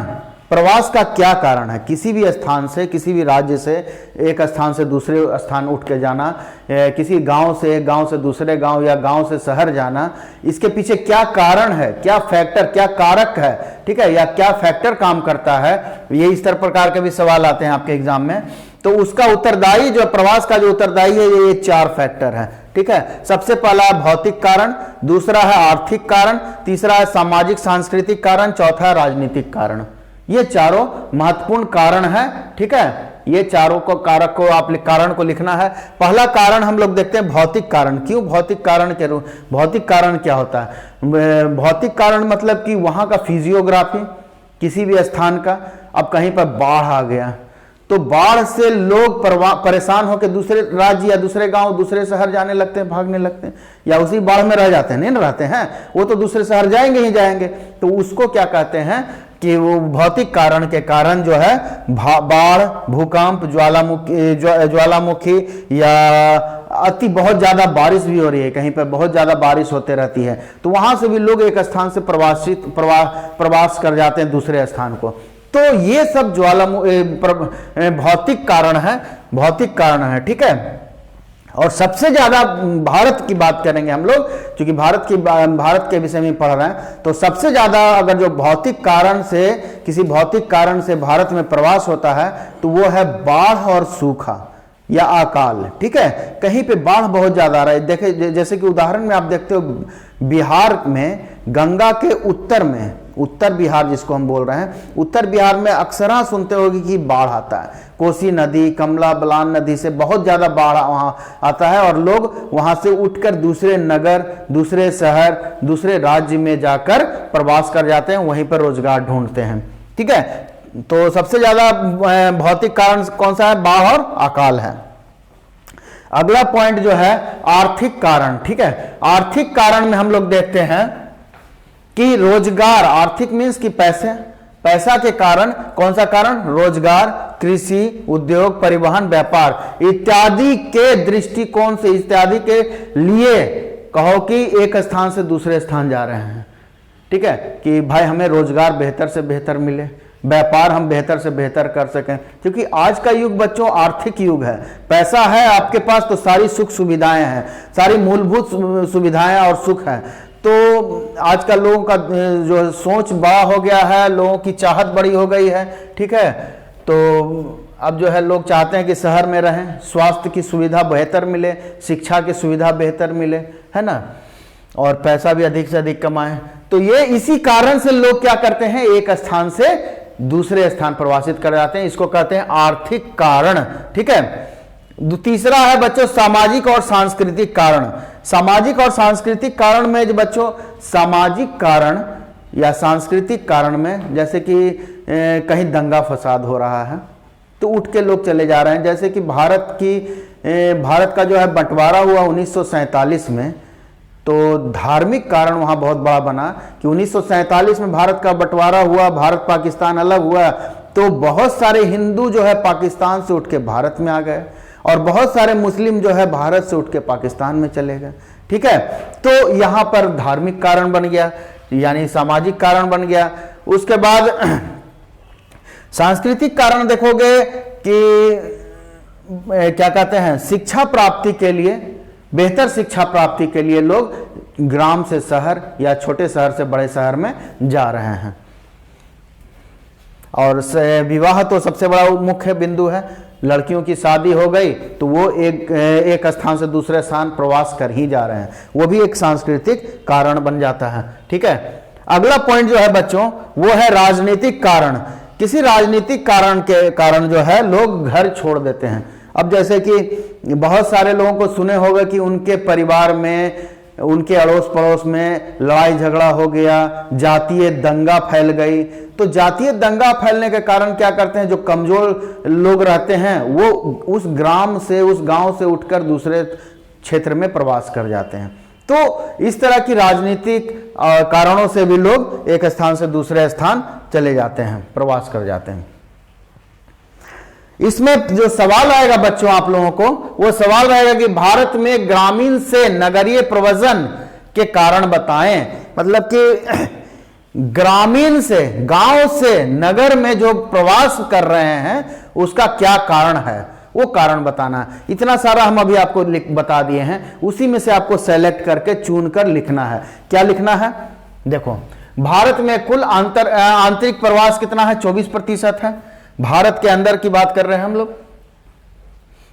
प्रवास का क्या कारण है? किसी भी स्थान से, किसी भी राज्य से एक स्थान से दूसरे स्थान उठ के जाना, किसी गांव से एक गांव से दूसरे गांव या गांव से शहर जाना, इसके पीछे क्या कारण है, क्या फैक्टर, क्या कारक है, ठीक है, या क्या फैक्टर काम करता है, ये इस तरह प्रकार के भी सवाल आते हैं आपके एग्जाम में। तो उसका उत्तरदायी जो प्रवास का जो उत्तरदायी है, ये 4 फैक्टर है। ठीक है, सबसे पहला है भौतिक कारण, दूसरा है आर्थिक कारण, तीसरा है सामाजिक सांस्कृतिक कारण, चौथा है राजनीतिक कारण। ये चारों महत्वपूर्ण कारण है। ठीक है, ये चारों को कारक को आप कारण को लिखना है। पहला कारण हम लोग देखते हैं भौतिक कारण। क्यों भौतिक कारण के रूप? भौतिक कारण क्या होता है? भौतिक कारण मतलब कि वहां का फिजियोग्राफी, किसी भी स्थान का। अब कहीं पर बाढ़ आ गया तो बाढ़ से लोग परेशान होकर दूसरे राज्य या दूसरे गांव, दूसरे शहर जाने लगते हैं, भागने लगते हैं, या उसी बाढ़ में रह जाते हैं। नहीं रहते हैं, वो तो दूसरे शहर जाएंगे ही जाएंगे। तो उसको क्या कहते हैं कि वो भौतिक कारण के कारण जो है बाढ़, भूकंप, ज्वालामुखी या अति बहुत ज्यादा बारिश भी हो रही है, कहीं पर बहुत ज्यादा बारिश होते रहती है, तो वहां से भी लोग एक स्थान से प्रवास कर जाते हैं दूसरे स्थान को। तो ये सब भौतिक कारण है, भौतिक कारण है। ठीक है, और सबसे ज्यादा भारत की बात करेंगे हम लोग, क्योंकि भारत के विषय में पढ़ रहे हैं, तो सबसे ज्यादा अगर जो भौतिक कारण से, किसी भौतिक कारण से भारत में प्रवास होता है, तो वो है बाढ़ और सूखा या अकाल। ठीक है, कहीं पे बाढ़ बहुत ज्यादा आ रहा है। देखे, जैसे कि उदाहरण में आप देखते हो बिहार में गंगा के उत्तर में, उत्तर बिहार जिसको हम बोल रहे हैं, उत्तर बिहार में अक्सर सुनते होगी कि बाढ़ आता है। कोसी नदी, कमला बलान नदी से बहुत ज्यादा बाढ़ वहां आता है, और लोग वहां से उठकर दूसरे नगर, दूसरे शहर, दूसरे राज्य में जाकर प्रवास कर जाते हैं, वहीं पर रोजगार ढूंढते हैं। ठीक है, तो सबसे ज्यादा भौतिक कारण कौन सा है? बाढ़ और अकाल है। अगला पॉइंट जो है आर्थिक कारण। ठीक है, आर्थिक कारण में हम लोग देखते हैं कि रोजगार, आर्थिक मीन्स कि पैसा के कारण, कौन सा कारण? रोजगार, कृषि, उद्योग, परिवहन, व्यापार इत्यादि के दृष्टिकोण से, इत्यादि के लिए कहो कि एक स्थान से दूसरे स्थान जा रहे हैं। ठीक है, कि भाई हमें रोजगार बेहतर से बेहतर मिले, व्यापार हम बेहतर से बेहतर कर सकें, क्योंकि आज का युग बच्चों आर्थिक युग है। पैसा है आपके पास तो सारी सुख सुविधाएं हैं, सारी मूलभूत सुविधाएं और सुख है। तो आजकल लोगों का जो सोच बड़ा हो गया है, लोगों की चाहत बड़ी हो गई है। ठीक है, तो अब जो है लोग चाहते हैं कि शहर में रहें, स्वास्थ्य की सुविधा बेहतर मिले, शिक्षा की सुविधा बेहतर मिले, है ना, और पैसा भी अधिक से अधिक कमाएं। तो ये इसी कारण से लोग क्या करते हैं, एक स्थान से दूसरे स्थान प्रवासित कर जाते हैं। इसको कहते हैं आर्थिक कारण। ठीक है, तीसरा है बच्चों सामाजिक और सांस्कृतिक कारण। सामाजिक और सांस्कृतिक कारण में जो बच्चों, सामाजिक कारण या सांस्कृतिक कारण में, जैसे कि कहीं दंगा फसाद हो रहा है तो उठ के लोग चले जा रहे हैं। जैसे कि भारत का जो है बंटवारा हुआ 1947 में, तो धार्मिक कारण वहां बहुत बड़ा बना कि 1947 में भारत का बंटवारा हुआ, भारत पाकिस्तान अलग हुआ, तो बहुत सारे हिंदू जो है पाकिस्तान से उठ के भारत में आ गए, और बहुत सारे मुस्लिम जो है भारत से उठ के पाकिस्तान में चले गए। ठीक है, तो यहां पर धार्मिक कारण बन गया, यानी सामाजिक कारण बन गया। उसके बाद सांस्कृतिक कारण देखोगे कि क्या कहते हैं, शिक्षा प्राप्ति के लिए, बेहतर शिक्षा प्राप्ति के लिए लोग ग्राम से शहर या छोटे शहर से बड़े शहर में जा रहे हैं। और विवाह तो सबसे बड़ा मुख्य बिंदु है। लड़कियों की शादी हो गई तो वो एक स्थान से दूसरे स्थान प्रवास कर ही जा रहे हैं, वो भी एक सांस्कृतिक कारण बन जाता है। ठीक है, अगला पॉइंट जो है बच्चों वो है राजनीतिक कारण। किसी राजनीतिक कारण के कारण जो है लोग घर छोड़ देते हैं। अब जैसे कि बहुत सारे लोगों को सुने होगा कि उनके परिवार में, उनके अड़ोस पड़ोस में लड़ाई झगड़ा हो गया, जातीय दंगा फैल गई। तो जातीय दंगा फैलने के कारण क्या करते हैं, जो कमजोर लोग रहते हैं वो उस ग्राम से, उस गांव से उठकर दूसरे क्षेत्र में प्रवास कर जाते हैं। तो इस तरह की राजनीतिक कारणों से भी लोग एक स्थान से दूसरे स्थान चले जाते हैं, प्रवास कर जाते हैं। इसमें जो सवाल आएगा बच्चों आप लोगों को, वो सवाल रहेगा कि भारत में ग्रामीण से नगरीय प्रव्रजन के कारण बताएं। मतलब कि ग्रामीण से, गांव से नगर में जो प्रवास कर रहे हैं उसका क्या कारण है, वो कारण बताना है। इतना सारा हम अभी आपको बता दिए हैं, उसी में से आपको सेलेक्ट करके चुन कर लिखना है। क्या लिखना है, देखो भारत में कुल आंतरिक प्रवास कितना है, 24% है। भारत के अंदर की बात कर रहे हैं हम लोग,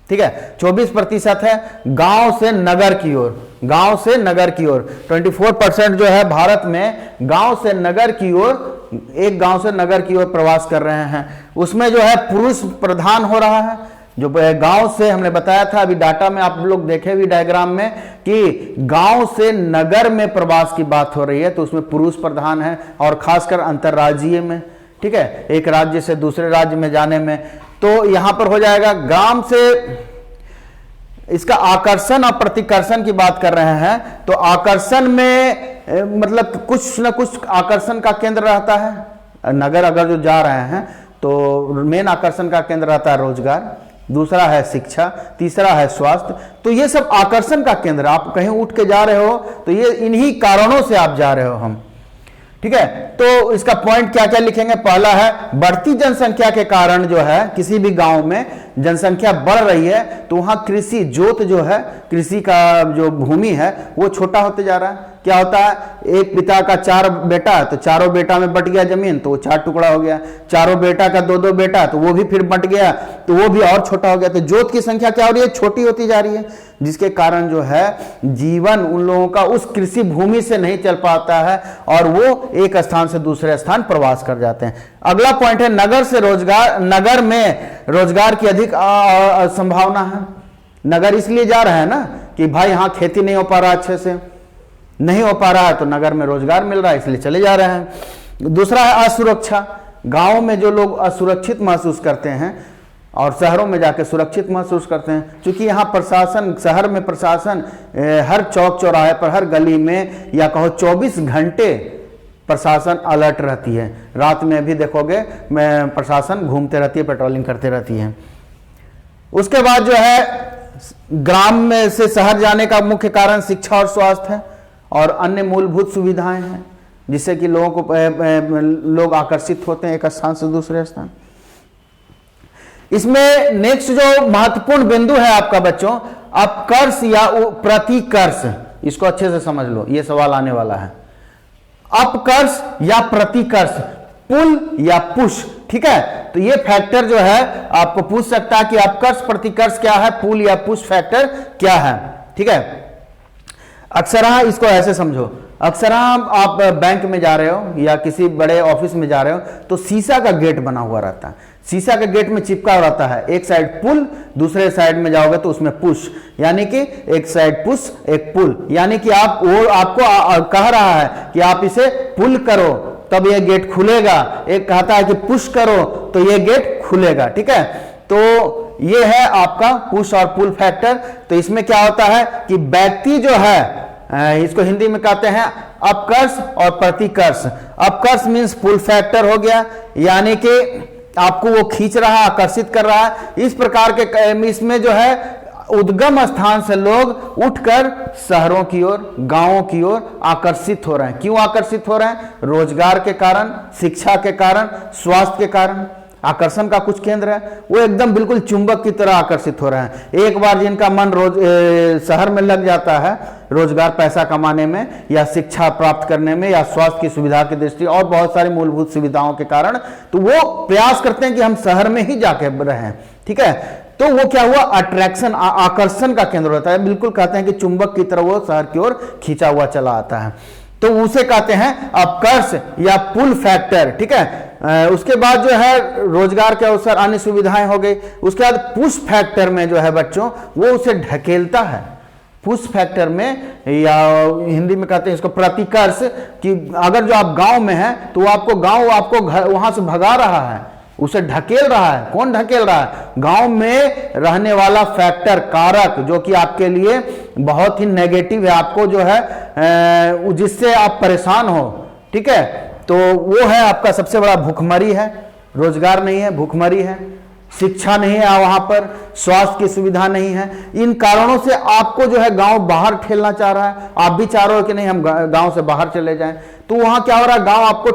ठीक है, 24% है। गांव से नगर की ओर, गांव से नगर की ओर 24% जो है भारत में गांव से नगर की ओर, एक गांव से नगर की ओर प्रवास कर रहे हैं। उसमें जो है पुरुष प्रधान हो रहा है। जो गांव से, हमने बताया था अभी डाटा में आप लोग देखे भी डायग्राम में कि गांव से नगर में प्रवास की बात हो रही है, तो उसमें पुरुष प्रधान है, और खासकर अंतर्राज्यीय में, ठीक है, एक राज्य से दूसरे राज्य में जाने में। तो यहां पर हो जाएगा ग्राम से, इसका आकर्षण और प्रतिकर्षण की बात कर रहे हैं, तो आकर्षण में मतलब कुछ न कुछ आकर्षण का केंद्र रहता है। नगर अगर जो जा रहे हैं तो मेन आकर्षण का केंद्र रहता है रोजगार, दूसरा है शिक्षा, तीसरा है स्वास्थ्य। तो ये सब आकर्षण का केंद्र, आप कहीं उठ के जा रहे हो तो ये इन्हीं कारणों से आप जा रहे हो हम, ठीक है। तो इसका पॉइंट क्या क्या लिखेंगे, पहला है बढ़ती जनसंख्या के कारण जो है किसी भी गांव में जनसंख्या बढ़ रही है तो वहां कृषि जोत जो है, कृषि का जो भूमि है वो छोटा होते जा रहा है। क्या होता है, एक पिता का 4 बेटा है तो चारों बेटा में बट गया जमीन, तो वो 4 टुकड़ा हो गया। चारों बेटा का 2-2 बेटा तो वो भी फिर बट गया, तो वो भी और छोटा हो गया। तो जोत की संख्या क्या हो रही है, छोटी होती जा रही है, जिसके कारण जो है जीवन उन लोगों का उस कृषि भूमि से नहीं चल पाता है और वो एक स्थान से दूसरे स्थान प्रवास कर जाते हैं। अगला पॉइंट है नगर से रोजगार, नगर में रोजगार की अधिक संभावना है। नगर इसलिए जा रहे हैं ना कि भाई यहाँ खेती नहीं हो पा रहा, अच्छे से नहीं हो पा रहा है, तो नगर में रोजगार मिल रहा है इसलिए चले जा रहे हैं। दूसरा है असुरक्षा, गांव में जो लोग असुरक्षित महसूस करते हैं और शहरों में जाके सुरक्षित महसूस करते हैं, क्योंकि यहाँ प्रशासन, शहर में प्रशासन हर चौक चौराहे पर, हर गली में, या कहो 24 घंटे प्रशासन अलर्ट रहती है। रात में भी देखोगे प्रशासन घूमते रहती है, पेट्रोलिंग करते रहती है। उसके बाद जो है ग्राम में से शहर जाने का मुख्य कारण शिक्षा और स्वास्थ्य है और अन्य मूलभूत सुविधाएं हैं, जिससे कि लोगों को लोग आकर्षित होते हैं एक स्थान से दूसरे स्थान। इसमें नेक्स्ट जो महत्वपूर्ण बिंदु है आपका बच्चों, अपकर्ष या प्रतिकर्ष, इसको अच्छे से समझ लो, यह सवाल आने वाला है। अपकर्ष या प्रतिकर्ष, पुल या पुश, ठीक है। तो ये फैक्टर जो है आपको पूछ सकता है कि अपकर्ष प्रतिकर्ष क्या है, पुल या पुश फैक्टर क्या है, ठीक है। अक्सर इसको ऐसे समझो, अक्सर आप बैंक में जा रहे हो या किसी बड़े ऑफिस में जा रहे हो तो शीशा का गेट बना हुआ रहता है, शीशा के गेट में चिपका रहता है, एक साइड पुल, दूसरे साइड में जाओगे तो उसमें पुश, यानी कि एक साइड पुश एक पुल, यानी कि आप वो आपको कह रहा है कि आप इसे पुल करो तब ये गेट खुलेगा, एक कहता है कि पुश करो तो ये गेट खुलेगा, ठीक है। तो ये है आपका पुश और पुल फैक्टर। तो इसमें क्या होता है कि व्यक्ति जो है, इसको हिंदी में कहते हैं अपकर्ष और प्रतिकर्ष। अपकर्ष मीन्स पुल फैक्टर हो गया, यानी कि आपको वो खींच रहा है, आकर्षित कर रहा है। इस प्रकार के इसमें जो है उद्गम स्थान से लोग उठकर शहरों की ओर, गांवों की ओर आकर्षित हो रहे हैं। क्यों आकर्षित हो रहे हैं? रोजगार के कारण, शिक्षा के कारण, स्वास्थ्य के कारण। आकर्षण का कुछ केंद्र है, वो एकदम बिल्कुल चुंबक की तरह आकर्षित हो रहे हैं। एक बार जिनका मन शहर में लग जाता है रोजगार पैसा कमाने में या शिक्षा प्राप्त करने में या स्वास्थ्य की सुविधा की दृष्टि और बहुत सारी मूलभूत सुविधाओं के कारण, तो वो प्रयास करते हैं कि हम शहर में ही जाके रहें। ठीक है, तो वो क्या हुआ, अट्रैक्शन, आकर्षण का केंद्र होता है। बिल्कुल कहते हैं कि चुंबक की तरह वो शहर की ओर खींचा हुआ चला आता है, तो उसे कहते हैं अपकर्ष या पुल फैक्टर। ठीक है, उसके बाद जो है रोजगार के अवसर, अन्य सुविधाएं हो गई। उसके बाद पुश फैक्टर में जो है बच्चों वो उसे ढकेलता है। पुश फैक्टर में, या हिंदी में कहते हैं इसको प्रतिकर्ष, कि अगर जो आप गांव में हैं तो आपको गांव आपको वहां से भगा रहा है, उसे ढकेल रहा है। कौन ढकेल रहा है? गांव में रहने वाला फैक्टर, कारक, जो कि आपके लिए बहुत ही नेगेटिव है, आपको जो है जिससे आप परेशान हो। ठीक है, तो वो है आपका सबसे बड़ा भूखमरी है, रोजगार नहीं है, भूखमरी है, शिक्षा नहीं है वहां पर, स्वास्थ्य की सुविधा नहीं है। इन कारणों से आपको जो है गांव बाहर ठेलना चाह रहा है। आप भी चाह रहे हो कि नहीं हम गांव से बाहर चले जाएं, तो वहां क्या हो रहा है, गांव आपको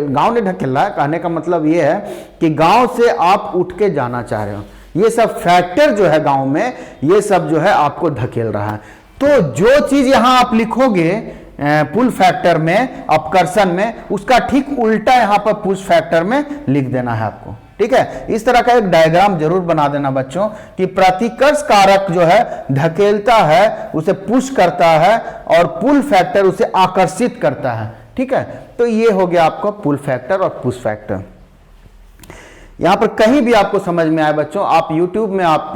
गांव ने ढकेल रहा है। कहने का मतलब ये है कि गांव से आप उठ के जाना चाह रहे हो। ये सब फैक्टर जो है गांव में, ये सब जो है आपको ढकेल रहा है। तो जो चीज यहां आप लिखोगे पुल फैक्टर में, अपकर्षण में, उसका ठीक उल्टा यहां पर पुश फैक्टर में लिख देना है आपको। ठीक है, इस तरह का एक डायग्राम जरूर बना देना बच्चों कि प्रतिकर्ष कारक जो है ढकेलता है, उसे पुश करता है, और पुल फैक्टर उसे आकर्षित करता है। ठीक है, तो ये हो गया आपका पुल फैक्टर और पुश फैक्टर। यहां पर कहीं भी आपको समझ में आए बच्चों, आप YouTube में आप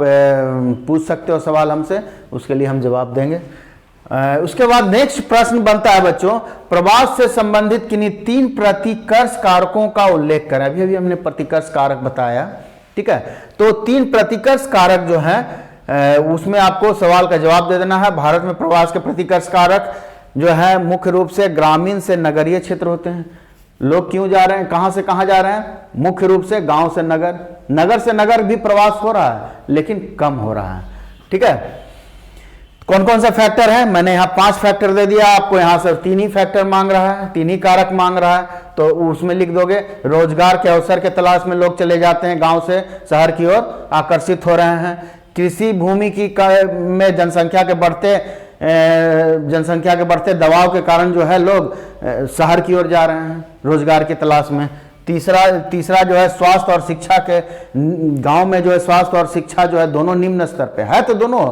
पूछ सकते हो सवाल हमसे, उसके लिए हम जवाब देंगे। उसके बाद नेक्स्ट प्रश्न बनता है बच्चों, प्रवास से संबंधित किन्हीं 3 प्रतिकर्ष कारकों का उल्लेख करें। अभी अभी हमने प्रतिकर्ष कारक बताया। ठीक है, तो 3 प्रतिकर्ष कारक जो है उसमें आपको सवाल का जवाब दे देना है। भारत में प्रवास के प्रतिकर्ष कारक जो है मुख्य रूप से ग्रामीण से नगरीय क्षेत्र होते हैं। लोग क्यों जा रहे हैं, कहां से कहां जा रहे हैं? मुख्य रूप से गांव से नगर, नगर से नगर भी प्रवास हो रहा है लेकिन कम हो रहा है। ठीक है, कौन कौन सा फैक्टर है? मैंने यहाँ 5 फैक्टर दे दिया आपको, यहाँ से 3 ही फैक्टर मांग रहा है, 3 ही कारक मांग रहा है, तो उसमें लिख दोगे रोजगार के अवसर के तलाश में लोग चले जाते हैं गांव से शहर की ओर, आकर्षित हो रहे हैं। कृषि भूमि की में जनसंख्या के बढ़ते दबाव के कारण जो है लोग शहर की ओर जा रहे हैं रोजगार की तलाश में। तीसरा जो है स्वास्थ्य और शिक्षा के, गांव में जो है स्वास्थ्य और शिक्षा जो है दोनों निम्न स्तर पे है, तो दोनों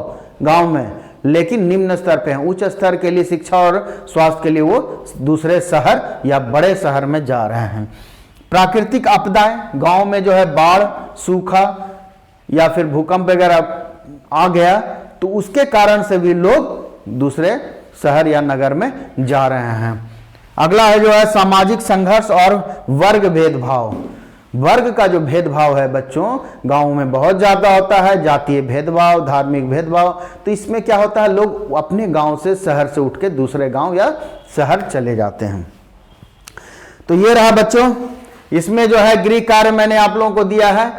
गांव में लेकिन निम्न स्तर पे हैं। उच्च स्तर के लिए शिक्षा और स्वास्थ्य के लिए वो दूसरे शहर या बड़े शहर में जा रहे हैं। प्राकृतिक आपदाएं, गांव में जो है बाढ़, सूखा या फिर भूकंप वगैरह आ गया तो उसके कारण से भी लोग दूसरे शहर या नगर में जा रहे हैं। अगला है जो है सामाजिक संघर्ष और वर्ग भेदभाव। वर्ग का जो भेदभाव है बच्चों गांव में बहुत ज्यादा होता है, जातीय भेदभाव, धार्मिक भेदभाव। तो इसमें क्या होता है, लोग अपने गांव से शहर से उठ के दूसरे गांव या शहर चले जाते हैं। तो ये रहा बच्चों, इसमें जो है गृह कार्य मैंने आप लोगों को दिया है।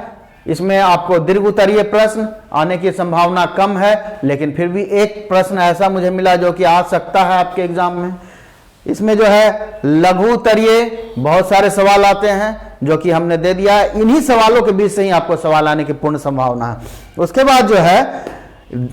इसमें आपको दीर्घ उत्तरीय प्रश्न आने की संभावना कम है, लेकिन फिर भी एक प्रश्न ऐसा मुझे मिला जो कि आ सकता है आपके एग्जाम में। इसमें जो है लघु उत्तरीय बहुत सारे सवाल आते हैं जो कि हमने दे दिया है। इन्हीं सवालों के बीच से ही आपको सवाल आने की पूर्ण संभावना है। उसके बाद जो है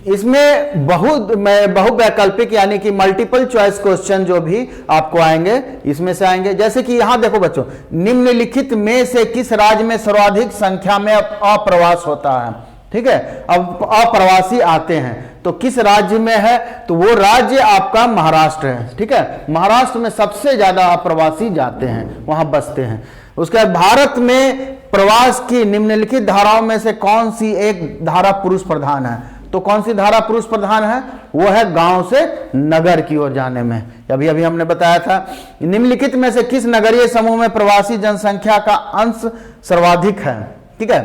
इसमें बहुवैकल्पिक यानी कि मल्टीपल चॉइस क्वेश्चन जो भी आपको आएंगे इसमें से आएंगे। जैसे कि यहां देखो बच्चों, निम्नलिखित में से किस राज्य में सर्वाधिक संख्या में अप्रवास होता है? ठीक है, अब अप्रवासी आते हैं तो किस राज्य में है? तो वो राज्य आपका महाराष्ट्र है। ठीक है, महाराष्ट्र में सबसे ज्यादा अप्रवासी जाते हैं, वहां बसते हैं। उसके बाद भारत में प्रवास की निम्नलिखित धाराओं में से कौन सी एक धारा पुरुष प्रधान है? तो कौन सी धारा पुरुष प्रधान है? वो है गांव से नगर की ओर जाने में। अभी अभी हमने बताया था। निम्नलिखित में से किस नगरीय समूह में प्रवासी जनसंख्या का अंश सर्वाधिक है? ठीक है,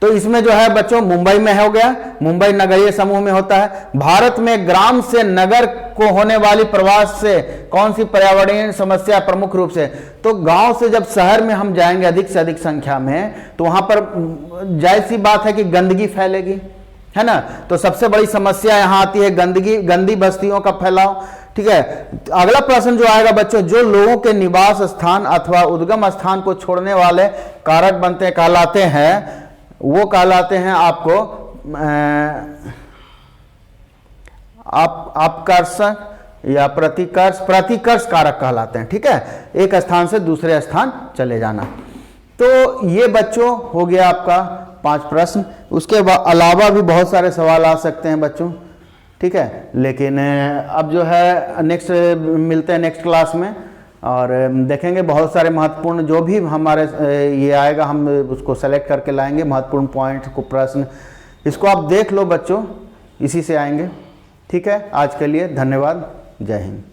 तो इसमें जो है बच्चों मुंबई में हो गया, मुंबई नगरीय समूह में होता है। भारत में ग्राम से नगर को होने वाली प्रवास से कौन सी पर्यावरणीय समस्या प्रमुख रूप से? तो गांव से जब शहर में हम जाएंगे अधिक से अधिक संख्या में तो वहां पर जायज सी बात है कि गंदगी फैलेगी, है ना। तो सबसे बड़ी समस्या यहां आती है गंदगी, गंदी बस्तियों का फैलाव। ठीक है। अगला प्रश्न जो आएगा बच्चों, जो लोगों के निवास स्थान अथवा उद्गम स्थान को छोड़ने वाले कारक बनते कहलाते हैं, वो कहलाते हैं आपको अपकर्षक या प्रतिकर्ष कारक कहलाते हैं। ठीक है, एक स्थान से दूसरे स्थान चले जाना। तो ये बच्चों हो गया आपका 5 प्रश्न। उसके अलावा भी बहुत सारे सवाल आ सकते हैं बच्चों, ठीक है। लेकिन अब जो है नेक्स्ट मिलते हैं नेक्स्ट क्लास में, और देखेंगे बहुत सारे महत्वपूर्ण जो भी हमारे ये आएगा हम उसको सेलेक्ट करके लाएंगे, महत्वपूर्ण पॉइंट को प्रश्न, इसको आप देख लो बच्चों, इसी से आएंगे। ठीक है, आज के लिए धन्यवाद, जय हिंद।